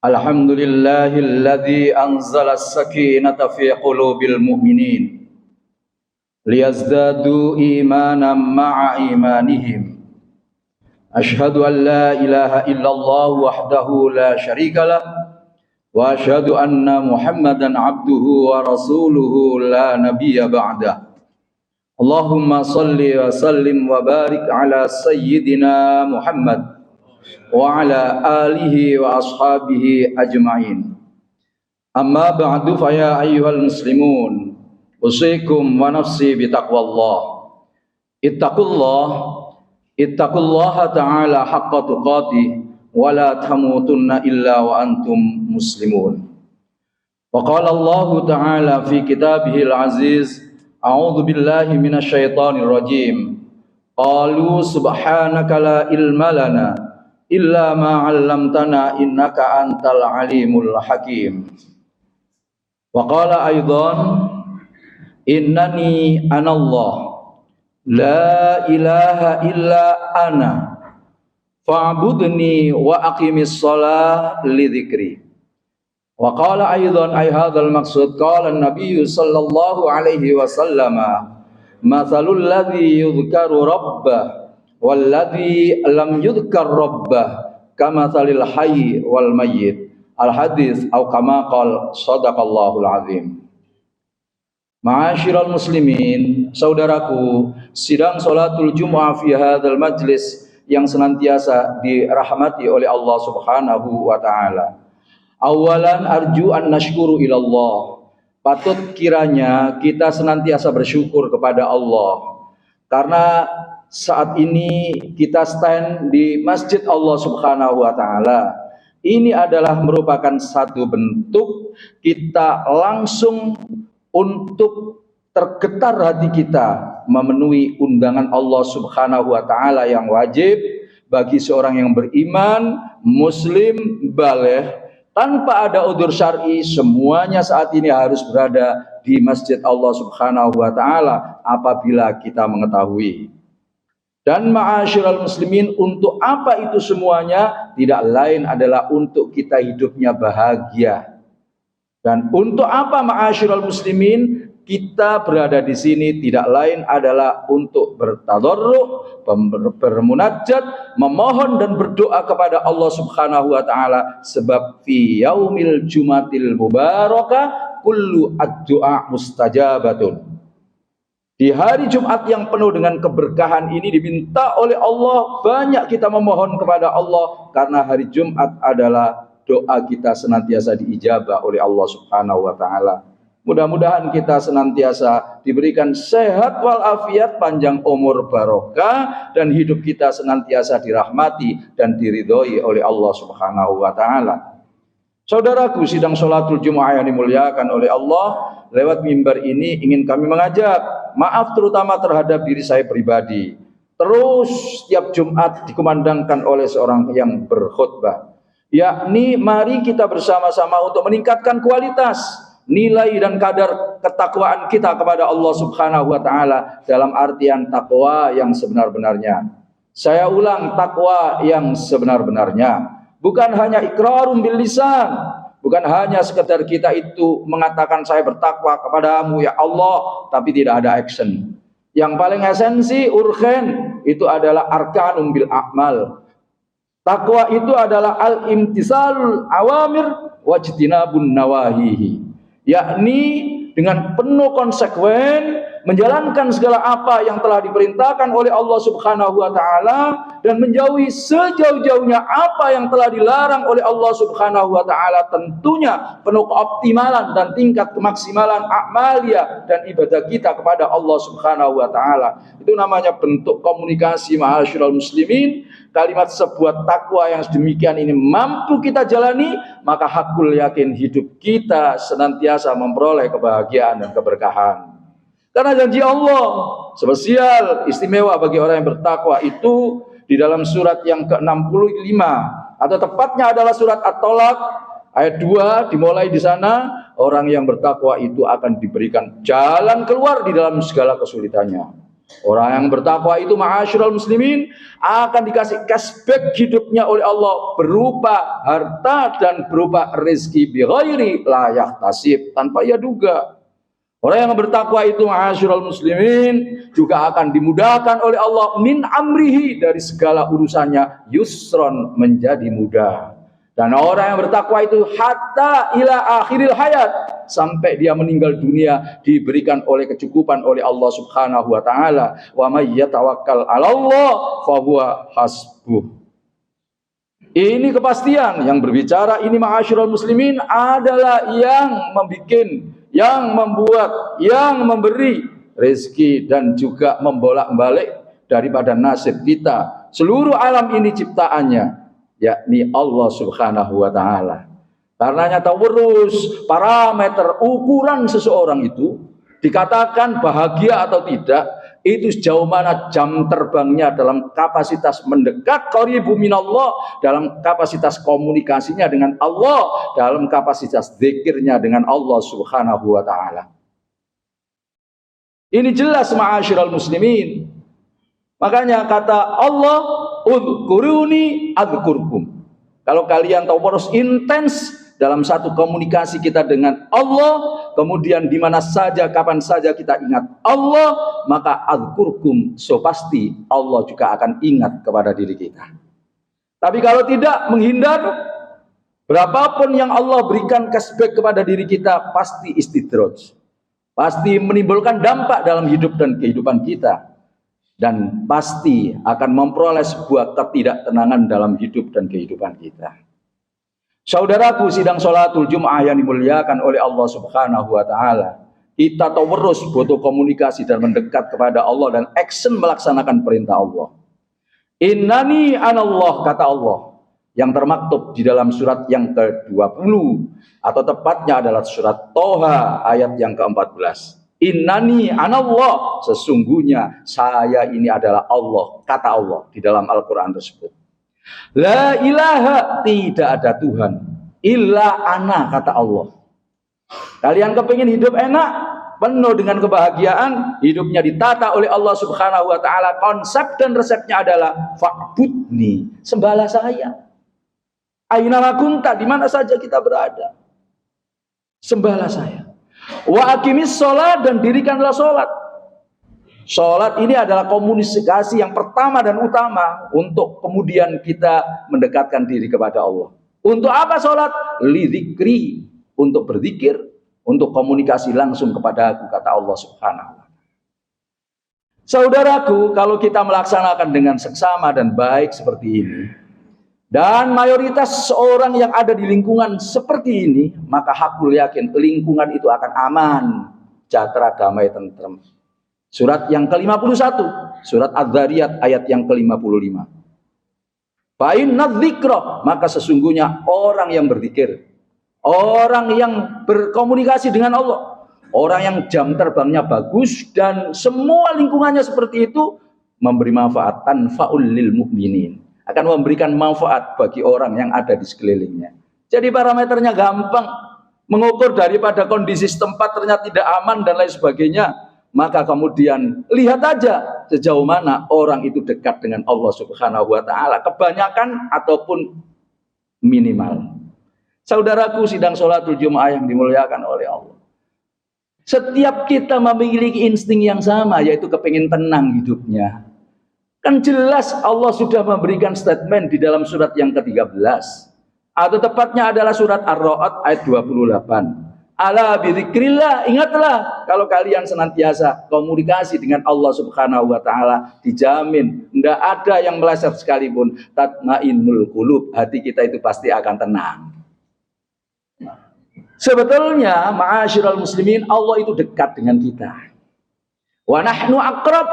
Alhamdulillahilladzi anzala as-sakinata fi qulubil mu'minin liyazdadu imanan ma'a imanihim. Ashhadu an la ilaha illallah wahdahu la syarikalah wa ashhadu anna Muhammadan abduhu wa rasuluhu la nabiyya ba'dah. Allahumma salli wa sallim wa barik ala sayyidina Muhammad wa ala alihi wa ashabihi ajma'in. Amma ba'du fa ya ayyuhal muslimun usikum wa nafsi bitaqwallah. Ittaqullaha ta'ala haqqa tuqatih wa la tamutunna illa wa antum muslimun. Wa qala Allah ta'ala fi kitabihil aziz, a'udzu billahi minasy syaithanir rajim. Qalu subhanaka la ilma lana illa ma 'allamtana innaka antal alimul hakim. Wa qala aidan innani anallah la ilaha illa ana fa'budni wa aqimis shalah li dzikri. Wa qala aidan ay hadzal maqsud qala an-nabiy sallallahu alaihi wasallam mathalul ladzi yudhkaru rabbah walladzi lam yudhkar rabbah kamathalil hayy wal mayyit. Al hadis au kama qala sadaqallahul azim. Ma'asyiral muslimin, saudaraku, sidang salatul Jumu'ah fi hadzal majlis yang senantiasa dirahmati oleh Allah Subhanahu wa taala. Awalan arju an nashkuru ilallah. Patut kiranya kita senantiasa bersyukur kepada Allah, karena saat ini kita stand di masjid Allah Subhanahu wa taala. Ini adalah merupakan satu bentuk kita langsung untuk tergetar hati kita memenuhi undangan Allah Subhanahu wa taala yang wajib bagi seorang yang beriman, muslim, baligh, tanpa ada udzur syar'i. Semuanya saat ini harus berada di masjid Allah Subhanahu wa taala apabila kita mengetahui. Dan ma'asyiral muslimin, untuk apa itu semuanya? Tidak lain adalah untuk kita hidupnya bahagia. Dan untuk apa ma'asyiral muslimin kita berada di sini? Tidak lain adalah untuk bertadarruk, bermunajat, memohon dan berdoa kepada Allah Subhanahu wa taala, sebab fi yaumil jumatil mubarakah kullu ad-du'a mustajabatun. Di hari Jumat yang penuh dengan keberkahan ini diminta oleh Allah banyak kita memohon kepada Allah, karena hari Jumat adalah doa kita senantiasa diijabah oleh Allah Subhanahu wa taala. Mudah-mudahan kita senantiasa diberikan sehat walafiat, panjang umur barokah, dan hidup kita senantiasa dirahmati dan diridhoi oleh Allah Subhanahu wa taala. Saudaraku, sidang salatul Jumu'ah yang dimuliakan oleh Allah, lewat mimbar ini ingin kami mengajak maaf terutama terhadap diri saya pribadi. Terus setiap Jumat dikumandangkan oleh seorang yang berkhutbah, yakni mari kita bersama-sama untuk meningkatkan kualitas, nilai dan kadar ketakwaan kita kepada Allah Subhanahu wa taala, dalam artian takwa yang sebenar-benarnya. Saya ulang, takwa yang sebenar-benarnya. Bukan hanya iqrarum bil lisan, bukan hanya sekedar kita itu mengatakan saya bertakwa kepadamu ya Allah, tapi tidak ada action. Yang paling esensi, urgen, itu adalah arkanum bil a'mal. Takwa itu adalah al-imtisalul awamir wajtinabun nawahihi, yakni dengan penuh konsekuen menjalankan segala apa yang telah diperintahkan oleh Allah Subhanahu wa taala dan menjauhi sejauh-jauhnya apa yang telah dilarang oleh Allah Subhanahu wa taala, tentunya penuh keoptimalan dan tingkat kemaksimalan amalia dan ibadah kita kepada Allah Subhanahu wa taala. Itu namanya bentuk komunikasi ma'asyiral muslimin. Kalimat sebuah takwa yang sedemikian ini mampu kita jalani, maka hakul yakin hidup kita senantiasa memperoleh kebahagiaan dan keberkahan. Karena janji Allah spesial istimewa bagi orang yang bertakwa itu di dalam surat yang ke-65, atau tepatnya adalah surat At-Tolak ayat 2, dimulai di sana, orang yang bertakwa itu akan diberikan jalan keluar di dalam segala kesulitannya. Orang yang bertakwa itu ma'asyiral muslimin akan dikasih cashback hidupnya oleh Allah berupa harta dan berupa rezeki bi ghairi la yahtasib, tanpa ia duga. Orang yang bertakwa itu ma'asyiral muslimin juga akan dimudahkan oleh Allah min amrihi, dari segala urusannya yusron, menjadi mudah. Dan orang yang bertakwa itu hatta ila akhiril hayat, sampai dia meninggal dunia diberikan oleh kecukupan oleh Allah Subhanahu wa taala. Wa may yatawakkal 'ala Allah fa huwa hasbuh. Ini kepastian yang berbicara ini ma'asyiral muslimin adalah yang membuat, yang memberi rezeki dan juga membolak-balik daripada nasib kita. Seluruh alam ini ciptaannya, yakni Allah Subhanahu wa taala. Karenanya tawarrus, parameter ukuran seseorang itu dikatakan bahagia atau tidak, itu sejauh mana jam terbangnya dalam kapasitas mendekat qaribu minallah, dalam kapasitas komunikasinya dengan Allah, dalam kapasitas zikirnya dengan Allah Subhanahu wa taala. Ini jelas ma'asyiral muslimin. Makanya kata Allah, udhkuruni adhkurkum. Kalau kalian tahu harus intens dalam satu komunikasi kita dengan Allah, kemudian di mana saja, kapan saja kita ingat Allah, maka adhkurkum, so pasti Allah juga akan ingat kepada diri kita. Tapi kalau tidak, menghindar, berapapun yang Allah berikan cashback kepada diri kita, pasti istidraj, pasti menimbulkan dampak dalam hidup dan kehidupan kita, dan pasti akan memperoleh sebuah ketidaktenangan dalam hidup dan kehidupan kita. Saudaraku, sidang sholatul Jum'ah yang dimuliakan oleh Allah Subhanahu wa taala, kita terus butuh komunikasi dan mendekat kepada Allah dan action melaksanakan perintah Allah. Innani anallah, kata Allah, yang termaktub di dalam surat yang ke-20, atau tepatnya adalah surat Toha ayat yang ke-14. Innani anallah, sesungguhnya saya ini adalah Allah, kata Allah di dalam Al-Quran tersebut. La ilaha, tidak ada Tuhan, illa ana, kata Allah. Kalian kepingin hidup enak, penuh dengan kebahagiaan, hidupnya ditata oleh Allah Subhanahu wa taala, konsep dan resepnya adalah fa'budni, sembahlah saya. Aina ma kunta, di mana saja kita berada, sembahlah saya. Wa aqimis sholat, dan dirikanlah sholat. Sholat ini adalah komunikasi yang pertama dan utama untuk kemudian kita mendekatkan diri kepada Allah. Untuk apa sholat? Lidzikri, untuk berzikir, untuk komunikasi langsung kepada aku, kata Allah Subhanahu wa taala. Saudaraku, kalau kita melaksanakan dengan seksama dan baik seperti ini, dan mayoritas orang yang ada di lingkungan seperti ini, maka hakul yakin lingkungan itu akan aman, sejahtera, damai, tentrem. Surat yang ke-51, surat Adz-Dzariyat ayat yang ke-55. Fa inna dzikra, maka sesungguhnya orang yang berzikir, orang yang berkomunikasi dengan Allah, orang yang jam terbangnya bagus dan semua lingkungannya seperti itu, memberi manfaat, tanfa'ul lil mu'minin, akan memberikan manfaat bagi orang yang ada di sekelilingnya. Jadi parameternya gampang, mengukur daripada kondisi setempat ternyata tidak aman dan lain sebagainya. Maka kemudian lihat aja sejauh mana orang itu dekat dengan Allah Subhanahu wa taala, kebanyakan ataupun minimal. Saudaraku, sidang sholatul Jum'ah yang dimuliakan oleh Allah, setiap kita memiliki insting yang sama, yaitu kepingin tenang hidupnya. Kan jelas Allah sudah memberikan statement di dalam surat yang ke-13, atau tepatnya adalah surat Ar-Ra'd ayat 28. Ala bidzikrillah, ingatlah kalau kalian senantiasa komunikasi dengan Allah Subhanahu wa taala, dijamin tidak ada yang meleset sekalipun. Tatmainnul qulub, hati kita itu pasti akan tenang. Sebetulnya ma'asyiral muslimin, Allah itu dekat dengan kita. Wa nahnu aqrab,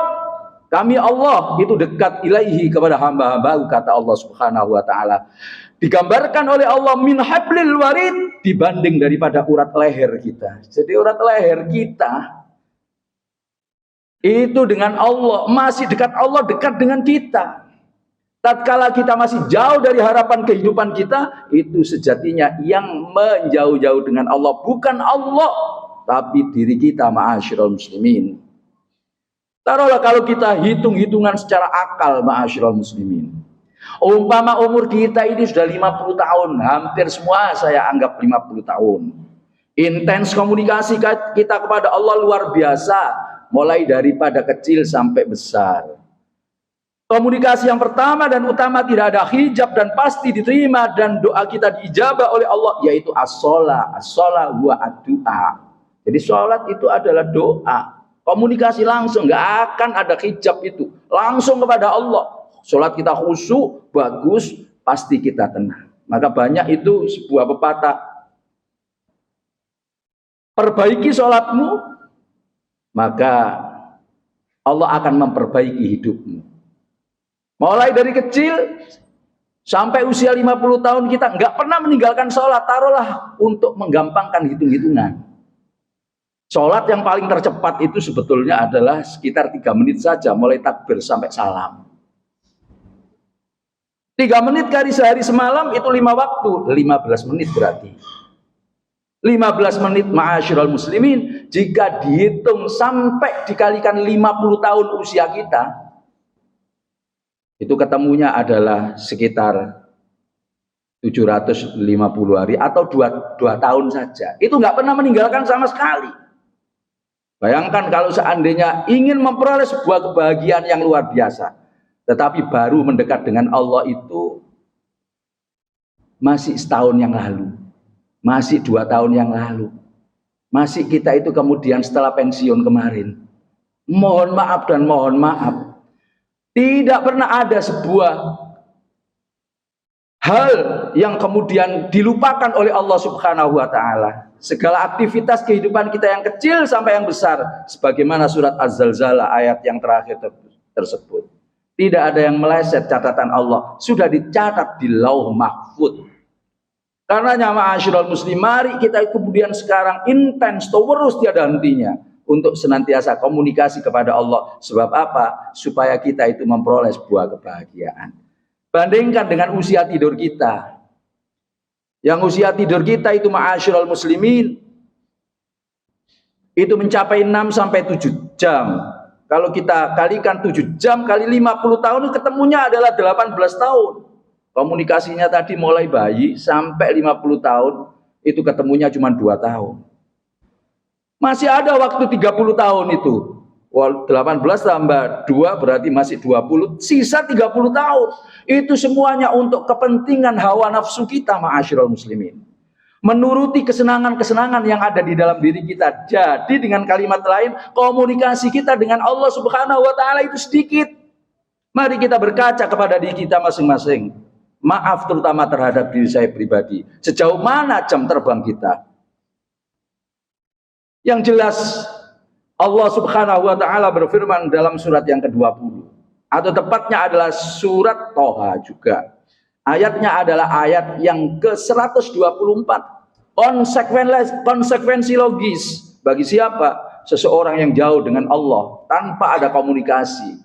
kami Allah itu dekat ilaihi, kepada hamba-hamba, kata Allah Subhanahu wa taala. Digambarkan oleh Allah min hablil warid, dibanding daripada urat leher kita. Jadi urat leher kita itu dengan Allah, masih dekat Allah, dekat dengan kita. Tatkala kita masih jauh dari harapan kehidupan kita, itu sejatinya yang menjauh-jauh dengan Allah bukan Allah, tapi diri kita, ma'asyiral muslimin. Taruhlah kalau kita hitung-hitungan secara akal, ma'asyiral muslimin. Umpama umur kita ini sudah 50 tahun, hampir semua saya anggap 50 tahun. Intens komunikasi kita kepada Allah luar biasa, mulai daripada kecil sampai besar. Komunikasi yang pertama dan utama, tidak ada hijab dan pasti diterima dan doa kita diijabah oleh Allah, yaitu as-shalah. As-shalah huwa ad-du'a. Jadi sholat itu adalah doa. Komunikasi langsung, nggak akan ada hijab itu. Langsung kepada Allah. Sholat kita khusyuk, bagus, pasti kita tenang. Maka banyak itu sebuah pepatah, perbaiki sholatmu, maka Allah akan memperbaiki hidupmu. Mulai dari kecil sampai usia 50 tahun kita nggak pernah meninggalkan sholat. Taruhlah untuk menggampangkan hitung-hitungan. Sholat yang paling tercepat itu sebetulnya adalah sekitar 3 menit saja, mulai takbir sampai salam. 3 menit kali sehari semalam itu 5 waktu, 15 menit berarti. 15 menit ma'asyiral muslimin, jika dihitung sampai dikalikan 50 tahun usia kita, itu ketemunya adalah sekitar 750 hari atau 2 tahun saja. Itu nggak pernah meninggalkan sama sekali. Bayangkan kalau seandainya ingin memperoleh sebuah kebahagiaan yang luar biasa, tetapi baru mendekat dengan Allah itu masih setahun yang lalu, masih 2 tahun yang lalu, masih kita itu kemudian setelah pensiun kemarin. Mohon maaf dan mohon maaf, tidak pernah ada sebuah hal yang kemudian dilupakan oleh Allah Subhanahu wa taala. Segala aktivitas kehidupan kita yang kecil sampai yang besar, sebagaimana surat Az-Zalzalah ayat yang terakhir tersebut. Tidak ada yang meleset catatan Allah, sudah dicatat di Lauh Mahfuz. Karena ma'asyiral muslim, mari kita kemudian sekarang intens terus tiada hentinya untuk senantiasa komunikasi kepada Allah. Sebab apa? Supaya kita itu memperoleh sebuah kebahagiaan. Bandingkan dengan usia tidur kita. Yang usia tidur kita itu ma'asyiral muslimin itu mencapai 6 sampai 7 jam. Kalau kita kalikan 7 jam kali 50 tahun, ketemunya adalah 18 tahun. Komunikasinya tadi mulai bayi sampai 50 tahun, itu ketemunya cuma 2 tahun. Masih ada waktu 30 tahun itu. 18 tambah 2 berarti masih 20, sisa 30 tahun. Itu semuanya untuk kepentingan hawa nafsu kita, ma'asyiral muslimin. Menuruti kesenangan-kesenangan yang ada di dalam diri kita. Jadi dengan kalimat lain, komunikasi kita dengan Allah Subhanahu wa taala itu sedikit. Mari kita berkaca kepada diri kita masing-masing. Maaf terutama terhadap diri saya pribadi. Sejauh mana jam terbang kita? Yang jelas Allah Subhanahu wa taala berfirman dalam surat yang ke-20, atau tepatnya adalah surat Toha juga. Ayatnya adalah ayat yang ke-124. Konsekuensi logis bagi siapa? Seseorang yang jauh dengan Allah tanpa ada komunikasi,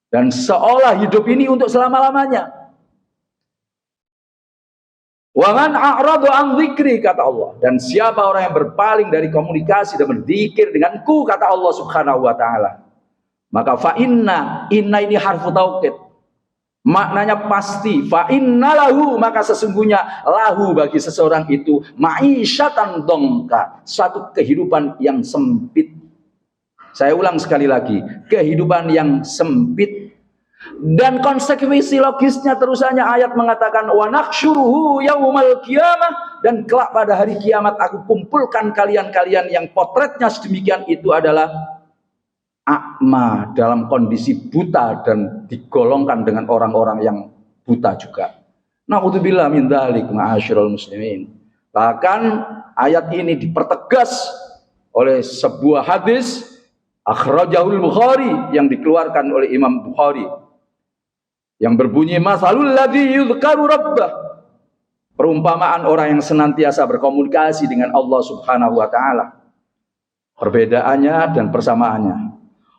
dan seolah hidup ini untuk selama-lamanya. Wa man a'radu an dzikri, kata Allah, dan siapa orang yang berpaling dari komunikasi dan berzikir denganku, kata Allah Subhanahu wa taala, maka fa inna ini harfu taukid, maknanya pasti, fa inna lahu, maka sesungguhnya lahu bagi seseorang itu ma'isyatan dongka, suatu kehidupan yang sempit. Saya ulang sekali lagi, kehidupan yang sempit. Dan konsekuensi logisnya terusannya ayat mengatakan wa nakhsyuruhu yaumal qiyamah dan kelak pada hari kiamat aku kumpulkan kalian-kalian yang potretnya sedemikian itu adalah a'ma, dalam kondisi buta dan digolongkan dengan orang-orang yang buta juga. Na'udzubillah min dzalik ma'asyiral muslimin. Bahkan ayat ini dipertegas oleh sebuah hadis akhrajahul Bukhari yang dikeluarkan oleh Imam Bukhari yang berbunyi masalul ladzi yuzkaru rabbah, perumpamaan orang yang senantiasa berkomunikasi dengan Allah Subhanahu wa taala. Perbedaannya dan persamaannya.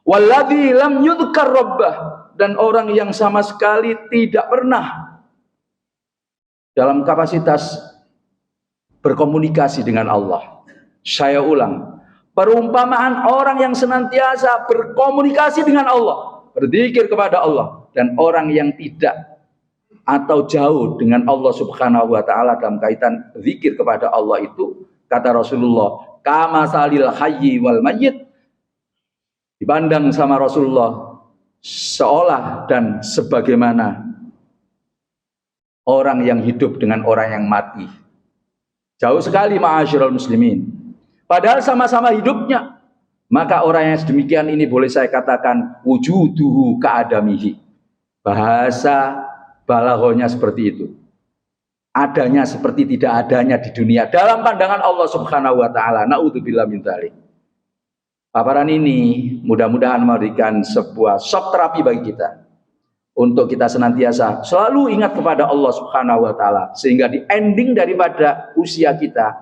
Walladzi lam yuzkar rabbah, dan orang yang sama sekali tidak pernah dalam kapasitas berkomunikasi dengan Allah. Saya ulang, perumpamaan orang yang senantiasa berkomunikasi dengan Allah, berzikir kepada Allah, dan orang yang tidak atau jauh dengan Allah Subhanahu wa taala dalam kaitan zikir kepada Allah itu, kata Rasulullah, kama salil hayyi wal mayyit, dipandang sama Rasulullah seolah dan sebagaimana orang yang hidup dengan orang yang mati. Jauh sekali ma'asyiral muslimin. Padahal sama-sama hidupnya. Maka orang yang sedemikian ini boleh saya katakan wujuduhu ka'adamihi. Bahasa balaghonya seperti itu. Adanya seperti tidak adanya di dunia dalam pandangan Allah Subhanahu wa taala. Na'udzubillah min dzalik. Paparan ini mudah-mudahan memberikan sebuah shock terapi bagi kita, untuk kita senantiasa selalu ingat kepada Allah Subhanahu wa taala, sehingga di ending daripada usia kita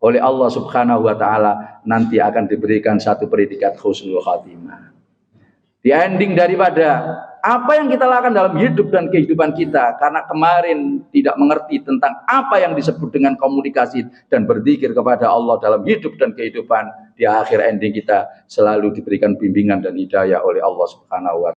oleh Allah Subhanahu wa taala nanti akan diberikan satu predikat husnul khatimah. Di ending daripada apa yang kita lakukan dalam hidup dan kehidupan kita, karena kemarin tidak mengerti tentang apa yang disebut dengan komunikasi dan berzikir kepada Allah dalam hidup dan kehidupan, di akhir ending kita selalu diberikan bimbingan dan hidayah oleh Allah Subhanahu wa